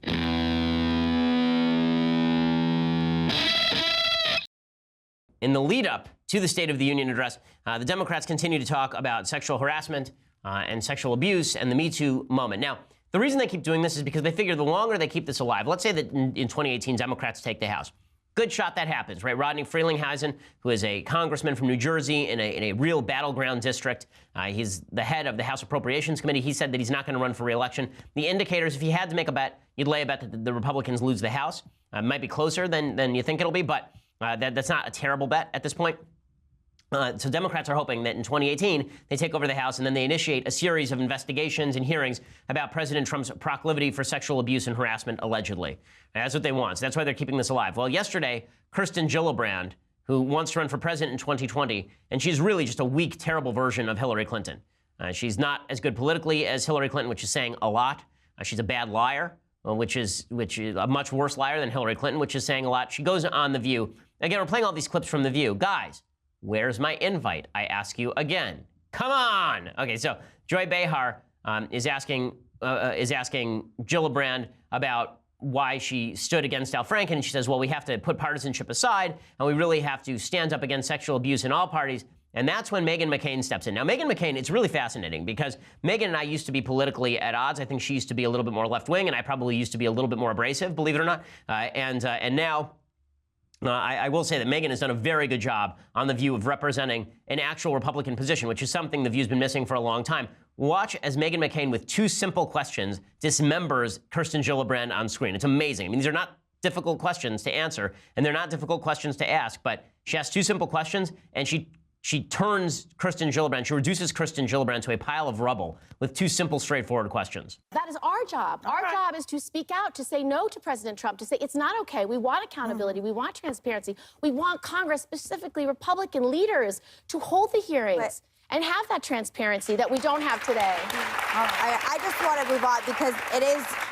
In the lead up to the State of the Union address, the Democrats continue to talk about sexual harassment and sexual abuse and the Me Too moment. Now, the reason they keep doing this is because they figure the longer they keep this alive, let's say that in 2018 Democrats take the House. Good shot that happens, right? Rodney Frelinghuysen, who is a congressman from New Jersey in a real battleground district. He's the head of the House Appropriations Committee. He said that he's not going to run for re-election. The indicators, if you had to make a bet, you'd lay a bet that the Republicans lose the House. It might be closer than you think it'll be, but that's not a terrible bet at this point. So Democrats are hoping that in 2018, they take over the House and then they initiate a series of investigations and hearings about President Trump's proclivity for sexual abuse and harassment, allegedly. And that's what they want. So that's why they're keeping this alive. Well, yesterday, Kirsten Gillibrand, who wants to run for president in 2020, and she's really just a weak, terrible version of Hillary Clinton. She's not as good politically as Hillary Clinton, which is saying a lot. She's a bad liar, which is a much worse liar than Hillary Clinton, which is saying a lot. She goes on The View. Again, we're playing all these clips from The View. Guys, where's my invite? I ask you again. Come on. Okay, so Joy Behar is asking Gillibrand about why she stood against Al Franken, and she says, well, we have to put partisanship aside, and we really have to stand up against sexual abuse in all parties. And that's when Meghan McCain steps in. Now, Meghan McCain, it's really fascinating because Meghan and I used to be politically at odds. I think she used to be a little bit more left-wing, and I probably used to be a little bit more abrasive, believe it or not. And now, I will say that Meghan has done a very good job on The View of representing an actual Republican position, which is something The View's been missing for a long time. Watch as Meghan McCain, with two simple questions, dismembers Kirsten Gillibrand on screen. It's amazing. I mean, these are not difficult questions to answer, and they're not difficult questions to ask, but she asks two simple questions, and she turns Kirsten Gillibrand, she reduces Kirsten Gillibrand to a pile of rubble with two simple, straightforward questions. That is our job. Our job is to speak out, to say no to President Trump, to say it's not okay. We want accountability. We want transparency. We want Congress, specifically Republican leaders, to hold the hearings and have that transparency that we don't have today. I just want to move on because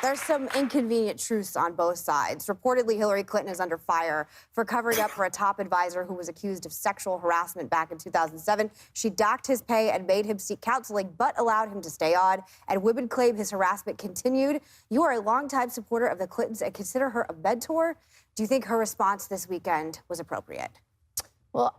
there's some inconvenient truths on both sides. Reportedly, Hillary Clinton is under fire for covering up for a top advisor who was accused of sexual harassment back in 2007. She docked his pay and made him seek counseling, but allowed him to stay on. And women claim his harassment continued. You are a longtime supporter of the Clintons and consider her a mentor. Do you think her response this weekend was appropriate? Well,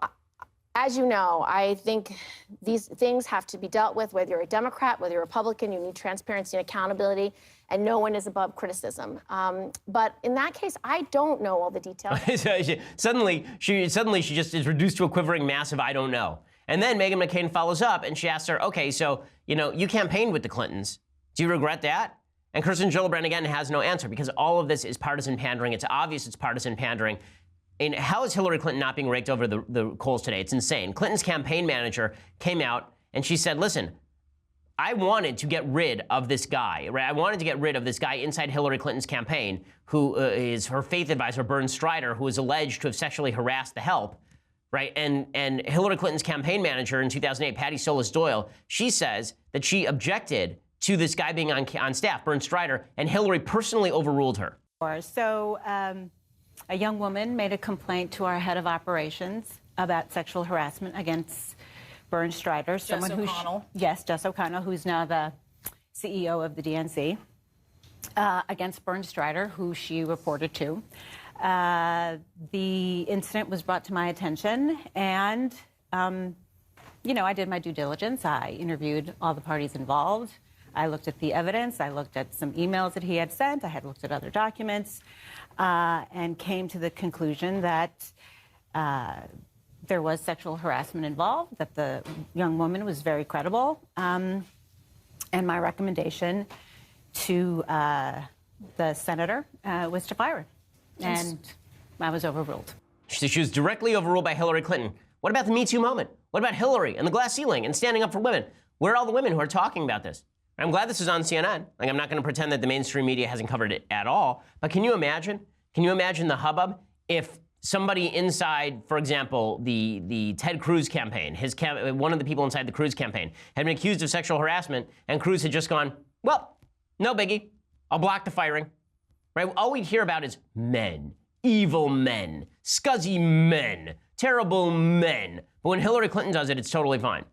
as you know, I think these things have to be dealt with, whether you're a Democrat, whether you're a Republican. You need transparency and accountability, and no one is above criticism. But in that case, I don't know all the details. Suddenly, she just is reduced to a quivering mass of I don't know. And then Meghan McCain follows up, and she asks her, okay, so, you campaigned with the Clintons. Do you regret that? And Kirsten Gillibrand, again, has no answer, because all of this is partisan pandering. It's obvious it's partisan pandering. And how is Hillary Clinton not being raked over the coals today? It's insane. Clinton's campaign manager came out and she said, listen, I wanted to get rid of this guy, right? I wanted to get rid of this guy inside Hillary Clinton's campaign who is her faith advisor, Bern Strider, who is alleged to have sexually harassed the help, right? And Hillary Clinton's campaign manager in 2008, Patty Solis Doyle, she says that she objected to this guy being on staff, Bern Strider, and Hillary personally overruled her. So, a young woman made a complaint to our head of operations about sexual harassment against Bern Strider, someone who's Jess O'Connell, who's now the CEO of the DNC, against Bern Strider, who she reported to. The incident was brought to my attention, and I did my due diligence. I interviewed all the parties involved. I looked at the evidence. I looked at some emails that he had sent. I had looked at other documents. And came to the conclusion that there was sexual harassment involved, that the young woman was very credible. And my recommendation to the senator was to fire her. And I was overruled. She was directly overruled by Hillary Clinton. What about the Me Too moment? What about Hillary and the glass ceiling and standing up for women? Where are all the women who are talking about this? I'm glad this is on CNN. Like, I'm not going to pretend that the mainstream media hasn't covered it at all. But can you imagine? Can you imagine the hubbub if somebody inside, for example, the Ted Cruz campaign, one of the people inside the Cruz campaign, had been accused of sexual harassment, and Cruz had just gone, well, no biggie, I'll block the firing. Right? All we'd hear about is men, evil men, scuzzy men, terrible men. But when Hillary Clinton does it, it's totally fine.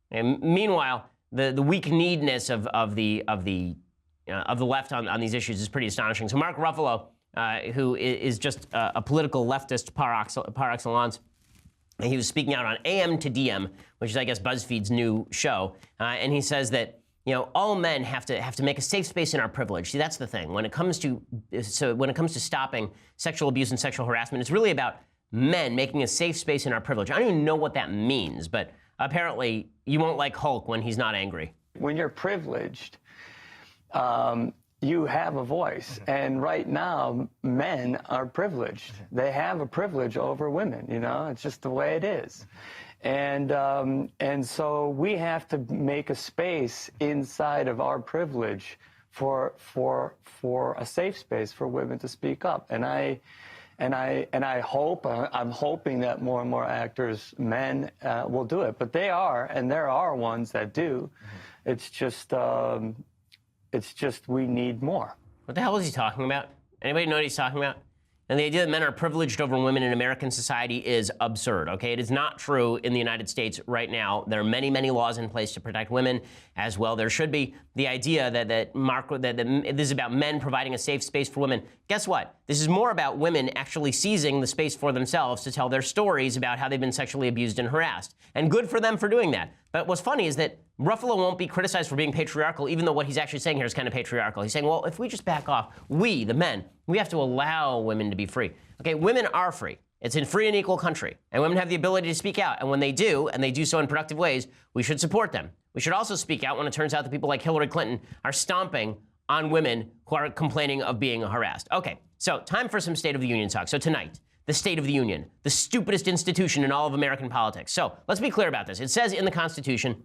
And meanwhile, the weak-kneedness of the left on these issues is pretty astonishing. So Mark Ruffalo, who is just a political leftist par excellence, and he was speaking out on AM to DM, which is, I guess, BuzzFeed's new show, and he says that all men have to make a safe space in our privilege. See, that's the thing. When it comes to stopping sexual abuse and sexual harassment, it's really about men making a safe space in our privilege. I don't even know what that means, but apparently you won't like Hulk when he's not angry. When you're privileged, you have a voice. And right now, men are privileged. They have a privilege over women, you know? It's just the way it is. And so we have to make a space inside of our privilege for a safe space for women to speak up. And I hope, I'm hoping that more and more actors, men, will do it. But they are, and there are ones that do. It's just we need more. What the hell is he talking about? Anybody know what he's talking about? And the idea that men are privileged over women in American society is absurd, okay? It is not true in the United States right now. There are many, many laws in place to protect women as well. There should be. The idea that this is about men providing a safe space for women. Guess what? This is more about women actually seizing the space for themselves to tell their stories about how they've been sexually abused and harassed. And good for them for doing that. But what's funny is that Ruffalo won't be criticized for being patriarchal, even though what he's actually saying here is kind of patriarchal. He's saying, well, if we just back off, we, the men, we have to allow women to be free. Okay, women are free. It's a free and equal country, and women have the ability to speak out. And when they do, and they do so in productive ways, we should support them. We should also speak out when it turns out that people like Hillary Clinton are stomping on women who are complaining of being harassed. Okay, so time for some State of the Union talk. So tonight, the State of the Union, the stupidest institution in all of American politics. So let's be clear about this. It says in the Constitution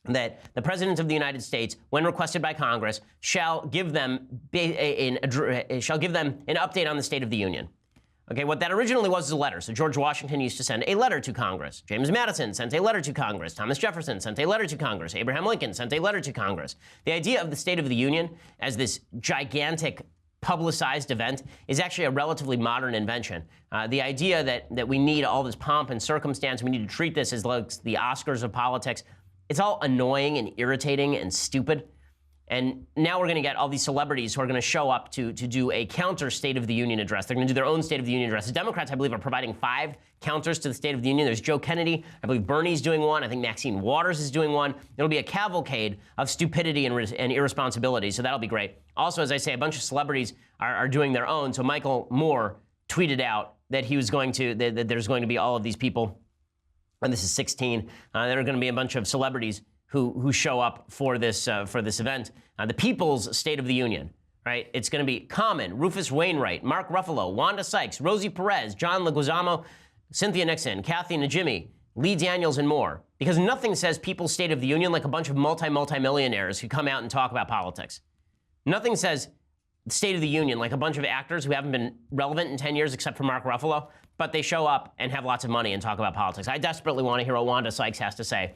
that the President of the United States, when requested by Congress, shall give them an update on the State of the Union. Okay, what that originally was is a letter. So George Washington used to send a letter to Congress. James Madison sent a letter to Congress. Thomas Jefferson sent a letter to Congress. Abraham Lincoln sent a letter to Congress. The idea of the State of the Union as this gigantic publicized event is actually a relatively modern invention. The idea that we need all this pomp and circumstance, we need to treat this as like the Oscars of politics, it's all annoying and irritating and stupid. And now we're going to get all these celebrities who are going to show up to do a counter State of the Union address. They're going to do their own State of the Union address. The Democrats, I believe, are providing 5 counters to the State of the Union. There's Joe Kennedy. I believe Bernie's doing one. I think Maxine Waters is doing one. It'll be a cavalcade of stupidity and irresponsibility, so that'll be great. Also, as I say, a bunch of celebrities are doing their own. So Michael Moore tweeted out that he was going to, that there's going to be all of these people, and this is 16, there are going to be a bunch of celebrities who show up for this event. The People's State of the Union, right? It's going to be Common, Rufus Wainwright, Mark Ruffalo, Wanda Sykes, Rosie Perez, John Leguizamo, Cynthia Nixon, Kathy Najimy, Lee Daniels, and more. Because nothing says People's State of the Union like a bunch of multi-millionaires who come out and talk about politics. Nothing says State of the Union like a bunch of actors who haven't been relevant in 10 years except for Mark Ruffalo, but they show up and have lots of money and talk about politics. I desperately want to hear what Wanda Sykes has to say.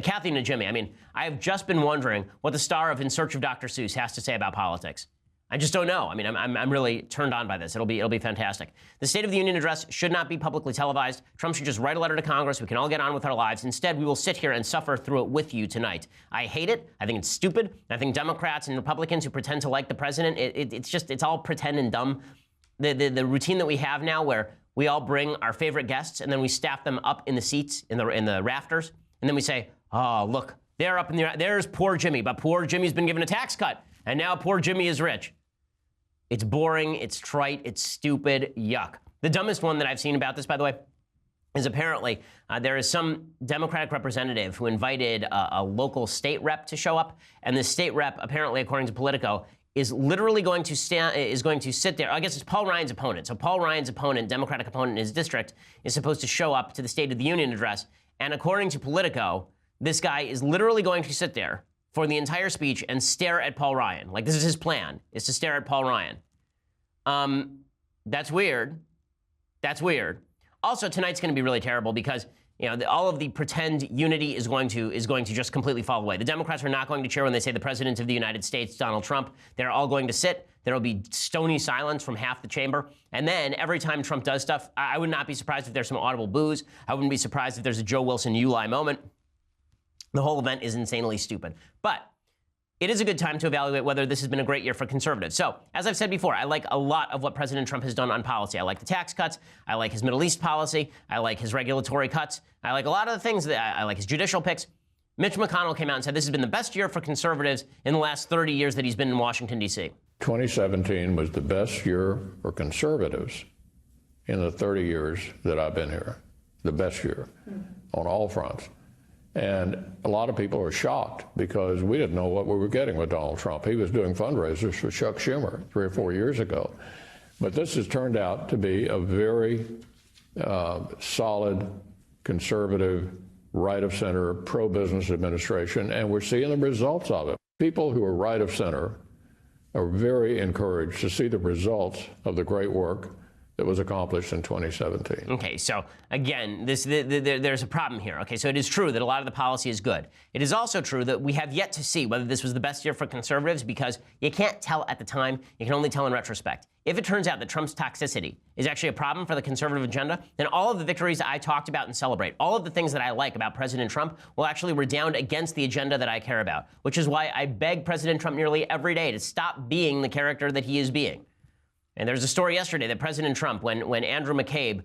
Kathy Najimy, I mean, I've just been wondering what the star of In Search of Dr. Seuss has to say about politics. I just don't know. I mean, I'm really turned on by this. It'll be fantastic. The State of the Union address should not be publicly televised. Trump should just write a letter to Congress. We can all get on with our lives. Instead, we will sit here and suffer through it with you tonight. I hate it. I think it's stupid. I think Democrats and Republicans who pretend to like the president, it's all pretend and dumb. The routine that we have now where we all bring our favorite guests and then we staff them up in the seats, in the rafters, and then we say, oh, look, they're up in the, there's poor Jimmy, but poor Jimmy's been given a tax cut, and now poor Jimmy is rich. It's boring, it's trite, it's stupid, yuck. The dumbest one that I've seen about this, by the way, is apparently there is some Democratic representative who invited a local state rep to show up, and the state rep, apparently, according to Politico, is literally going to sit there. I guess it's Paul Ryan's opponent. So Paul Ryan's opponent, Democratic opponent in his district, is supposed to show up to the State of the Union address. And according to Politico, this guy is literally going to sit there for the entire speech and stare at Paul Ryan. Like, this is his plan, is to stare at Paul Ryan. That's weird. That's weird. Also, tonight's going to be really terrible because, you know, all of the pretend unity is going to just completely fall away. The Democrats are not going to cheer when they say the President of the United States, Donald Trump. They're all going to sit. There will be stony silence from half the chamber. And then every time Trump does stuff, I would not be surprised if there's some audible boos. I wouldn't be surprised if there's a Joe Wilson you lie moment. The whole event is insanely stupid. But it is a good time to evaluate whether this has been a great year for conservatives. So, as I've said before, I like a lot of what President Trump has done on policy. I like the tax cuts. I like his Middle East policy. I like his regulatory cuts. I like a lot of the things I like his judicial picks. Mitch McConnell came out and said this has been the best year for conservatives in the last 30 years that he's been in Washington, D.C. 2017 was the best year for conservatives in the 30 years that I've been here. The best year on all fronts. And a lot of people are shocked because we didn't know what we were getting with Donald Trump. He was doing fundraisers for Chuck Schumer 3 or 4 years ago. But this has turned out to be a very solid, conservative, right-of-center, pro-business administration, and we're seeing the results of it. People who are right-of-center are very encouraged to see the results of the great work that was accomplished in 2017. Okay, so again, there's a problem here. Okay, so it is true that a lot of the policy is good. It is also true that we have yet to see whether this was the best year for conservatives because you can't tell at the time, you can only tell in retrospect. If it turns out that Trump's toxicity is actually a problem for the conservative agenda, then all of the victories I talked about and celebrate, all of the things that I like about President Trump will actually redound against the agenda that I care about, which is why I beg President Trump nearly every day to stop being the character that he is being. And there's a story yesterday that President Trump, when Andrew McCabe,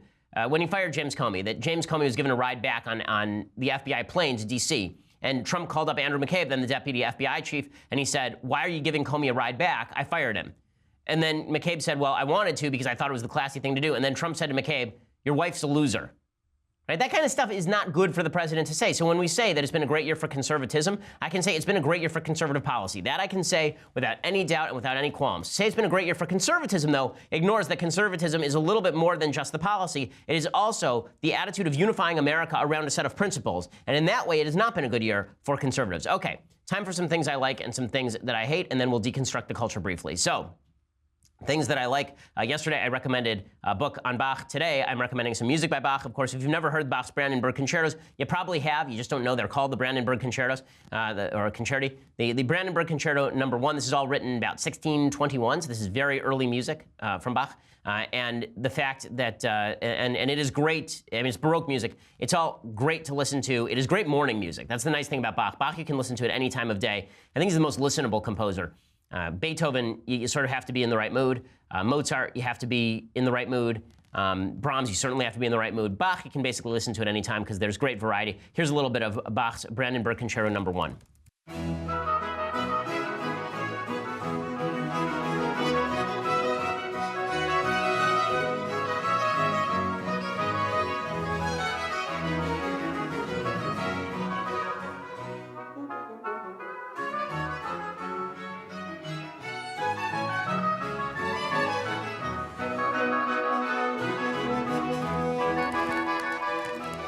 when he fired James Comey, that James Comey was given a ride back on the FBI plane to D.C., and Trump called up Andrew McCabe, then the deputy FBI chief, and he said, "Why are you giving Comey a ride back? I fired him." And then McCabe said, "Well, I wanted to because I thought it was the classy thing to do." And then Trump said to McCabe, "Your wife's a loser." Right? That kind of stuff is not good for the president to say. So when we say that it's been a great year for conservatism, I can say it's been a great year for conservative policy. That I can say without any doubt and without any qualms. To say it's been a great year for conservatism, though, ignores that conservatism is a little bit more than just the policy. It is also the attitude of unifying America around a set of principles. And in that way, it has not been a good year for conservatives. Okay, time for some things I like and some things that I hate, and then we'll deconstruct the culture briefly. So, things that I like. Yesterday, I recommended a book on Bach. Today, I'm recommending some music by Bach. Of course, if you've never heard Bach's Brandenburg Concertos, you probably have. You just don't know they're called the Brandenburg Concertos, or Concerti. The Brandenburg Concerto No. 1, this is all written about 1621, so this is very early music from Bach. And the fact that, and it is great, I mean, it's Baroque music. It's all great to listen to. It is great morning music. That's the nice thing about Bach. Bach, you can listen to at any time of day. I think he's the most listenable composer. Beethoven, you sort of have to be in the right mood. Mozart, you have to be in the right mood. Brahms, you certainly have to be in the right mood. Bach, you can basically listen to at any time because there's great variety. Here's a little bit of Bach's Brandenburg Concerto No. 1.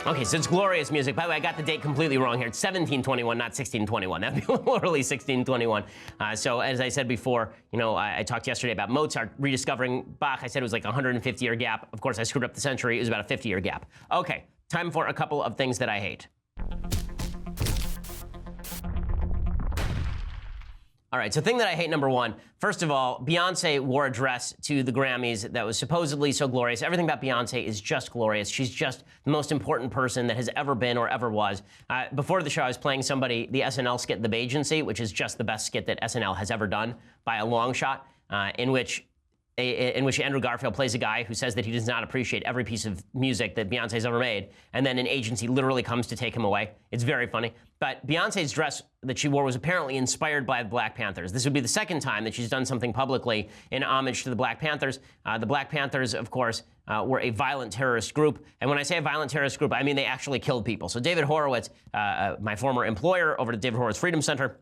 Okay, so it's glorious music. By the way, I got the date completely wrong here. It's 1721, not 1621. That'd be literally 1621. So as I said before, you know, I talked yesterday about Mozart rediscovering Bach. I said it was like a 150-year gap. Of course, I screwed up the century. It was about a 50-year gap. Okay, time for a couple of things that I hate. All right, so thing that I hate, number one, first of all, Beyonce wore a dress to the Grammys that was supposedly so glorious. Everything about Beyonce is just glorious. She's just the most important person that has ever been or ever was. Before the show, I was playing somebody the SNL skit, The Bagency, which is just the best skit that SNL has ever done by a long shot, in which Andrew Garfield plays a guy who says that he does not appreciate every piece of music that Beyonce's ever made, and then an agency literally comes to take him away. It's very funny. But Beyonce's dress that she wore was apparently inspired by the Black Panthers. This would be the second time that she's done something publicly in homage to the Black Panthers. The Black Panthers, of course, were a violent terrorist group. And when I say a violent terrorist group, I mean they actually killed people. So David Horowitz, my former employer over at David Horowitz Freedom Center,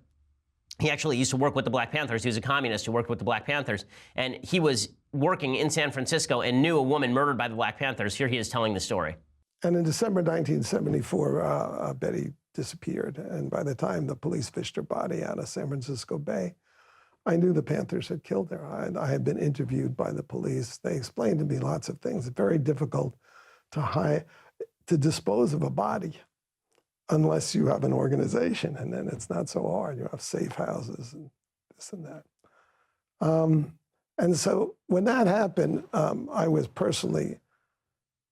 he actually used to work with the Black Panthers. He was a communist who worked with the Black Panthers. And he was working in San Francisco and knew a woman murdered by the Black Panthers. Here he is telling the story. And in December 1974, Betty disappeared. And by the time the police fished her body out of San Francisco Bay, I knew the Panthers had killed her. I had been interviewed by the police. They explained to me lots of things. It's very difficult to dispose of a body unless you have an organization, and then it's not so hard. You have safe houses and this and that. And so when that happened, I was personally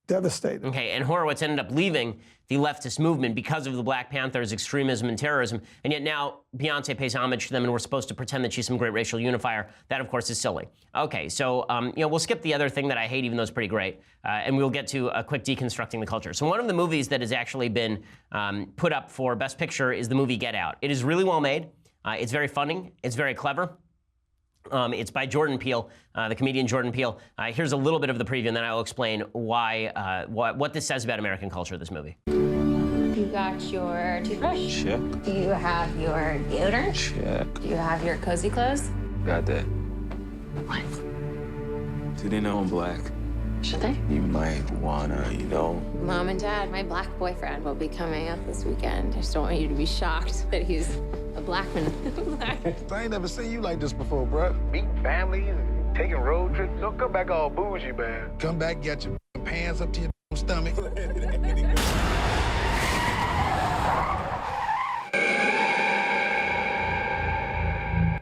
devastated. Okay, and Horowitz ended up leaving the leftist movement because of the Black Panthers' extremism and terrorism, and yet now Beyonce pays homage to them, and we're supposed to pretend that she's some great racial unifier. That, of course, is silly. Okay, so you know, we'll skip the other thing that I hate, even though it's pretty great, and we'll get to a quick deconstructing the culture. So one of the movies that has actually been put up for Best Picture is the movie Get Out. It is really well made. It's very funny. It's very clever. It's by Jordan Peele, the comedian Jordan Peele. Here's a little bit of the preview, and then I'll explain why, what this says about American culture, this movie. You got your toothbrush? Check. Do you have your deodorant? Check. Do you have your cozy clothes? Got that. What? Do they know I'm black? Should they? You might wanna, Mom and Dad, my black boyfriend will be coming up this weekend. I just don't want you to be shocked that he's a black man. I ain't never seen you like this before, bruh. Meeting families and taking road trips. Don't come back all bougie, man. Come back, get your pants up to your stomach.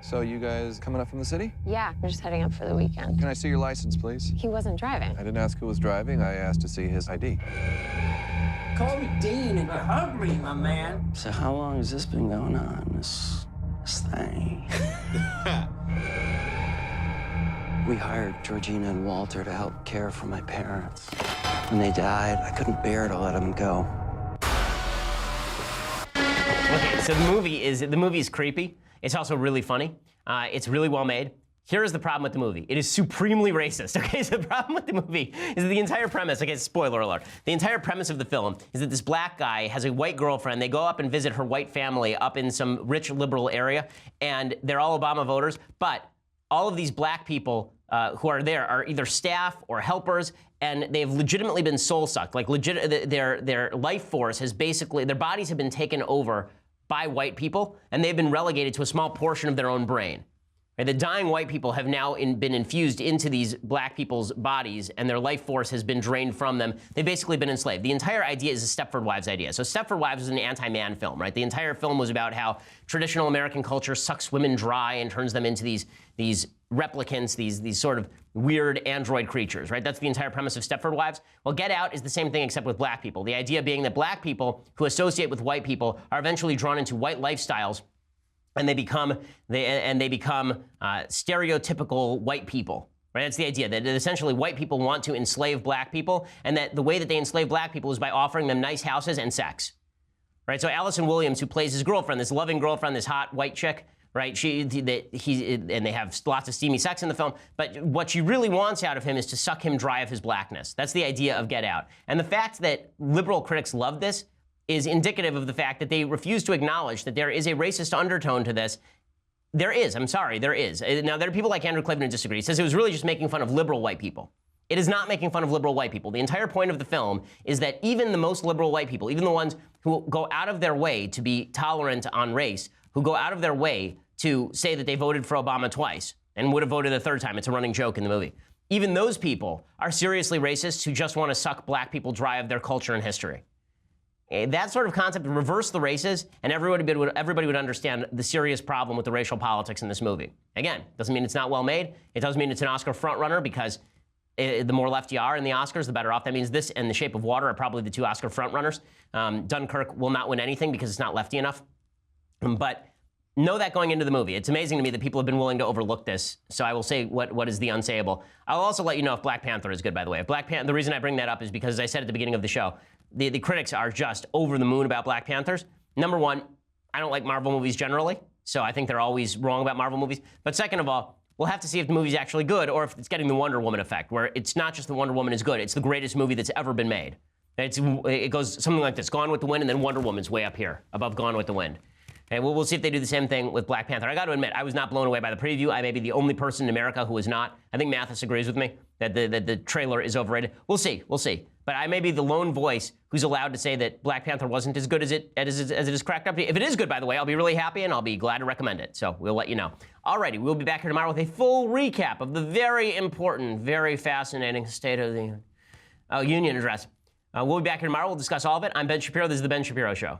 So you guys coming up from the city? Yeah, we're just heading up for the weekend. Can I see your license, please? He wasn't driving. I didn't ask who was driving. I asked to see his ID. Call me Dean if you're hungry, my man. So how long has this been going on, this thing? We hired Georgina and Walter to help care for my parents. When they died, I couldn't bear to let them go. Okay, so the movie is creepy. It's also really funny. It's really well made. Here is the problem with the movie. It is supremely racist, okay? So the problem with the movie is that the entire premise, okay, spoiler alert, the entire premise of the film is that this black guy has a white girlfriend. They go up and visit her white family up in some rich liberal area, and they're all Obama voters, but all of these black people who are there are either staff or helpers, and they've legitimately been soul-sucked. Like, their life force has basically, their bodies have been taken over by white people, and they've been relegated to a small portion of their own brain. The dying white people have now been infused into these black people's bodies, and their life force has been drained from them. They've basically been enslaved. The entire idea is a Stepford Wives idea. So Stepford Wives was an anti-man film, right? The entire film was about how traditional American culture sucks women dry and turns them into these replicants, these sort of weird android creatures, right? That's the entire premise of Stepford Wives. Well, Get Out is the same thing except with black people. The idea being that black people who associate with white people are eventually drawn into white lifestyles, and they become stereotypical white people. Right? That's the idea, that essentially white people want to enslave black people, and that the way that they enslave black people is by offering them nice houses and sex. Right? So Allison Williams, who plays his girlfriend, this loving girlfriend, this hot white chick, right? And they have lots of steamy sex in the film, but what she really wants out of him is to suck him dry of his blackness. That's the idea of Get Out. And the fact that liberal critics love this is indicative of the fact that they refuse to acknowledge that there is a racist undertone to this. There is, I'm sorry, there is. Now, there are people like Andrew Klavan who disagree. He says it was really just making fun of liberal white people. It is not making fun of liberal white people. The entire point of the film is that even the most liberal white people, even the ones who go out of their way to be tolerant on race, who go out of their way to say that they voted for Obama twice and would have voted a third time, it's a running joke in the movie, even those people are seriously racists who just want to suck black people dry of their culture and history. That sort of concept would reverse the races, and everybody would understand the serious problem with the racial politics in this movie. Again, doesn't mean it's not well made. It doesn't mean it's an Oscar frontrunner, because the more left you are in the Oscars, the better off. That means this and The Shape of Water are probably the two Oscar frontrunners. Dunkirk will not win anything because it's not lefty enough. But know that going into the movie. It's amazing to me that people have been willing to overlook this, so I will say what is the unsayable. I'll also let you know if Black Panther is good, by the way. If Black Panther, the reason I bring that up is because, as I said at the beginning of the show, the critics are just over the moon about Black Panthers. Number one, I don't like Marvel movies generally, so I think they're always wrong about Marvel movies. But second of all, we'll have to see if the movie's actually good or if it's getting the Wonder Woman effect, where it's not just the Wonder Woman is good, it's the greatest movie that's ever been made. It goes something like this: Gone with the Wind, and then Wonder Woman's way up here, above Gone with the Wind. And we'll see if they do the same thing with Black Panther. I got to admit, I was not blown away by the preview. I may be the only person in America who is not. I think Mathis agrees with me that the trailer is overrated. We'll see. But I may be the lone voice who's allowed to say that Black Panther wasn't as good as it is cracked up to be. If it is good, by the way, I'll be really happy and I'll be glad to recommend it. So we'll let you know. Alrighty, we'll be back here tomorrow with a full recap of the very important, very fascinating State of the Union address. We'll be back here tomorrow. We'll discuss all of it. I'm Ben Shapiro. This is The Ben Shapiro Show.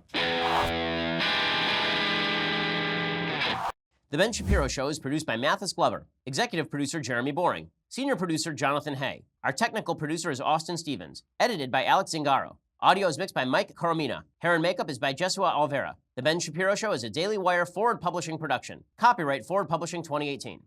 The Ben Shapiro Show is produced by Mathis Glover, executive producer Jeremy Boring, senior producer Jonathan Hay. Our technical producer is Austin Stevens, edited by Alex Zingaro. Audio is mixed by Mike Coromina. Hair and makeup is by Jesua Alvera. The Ben Shapiro Show is a Daily Wire Forward Publishing production. Copyright Forward Publishing 2018.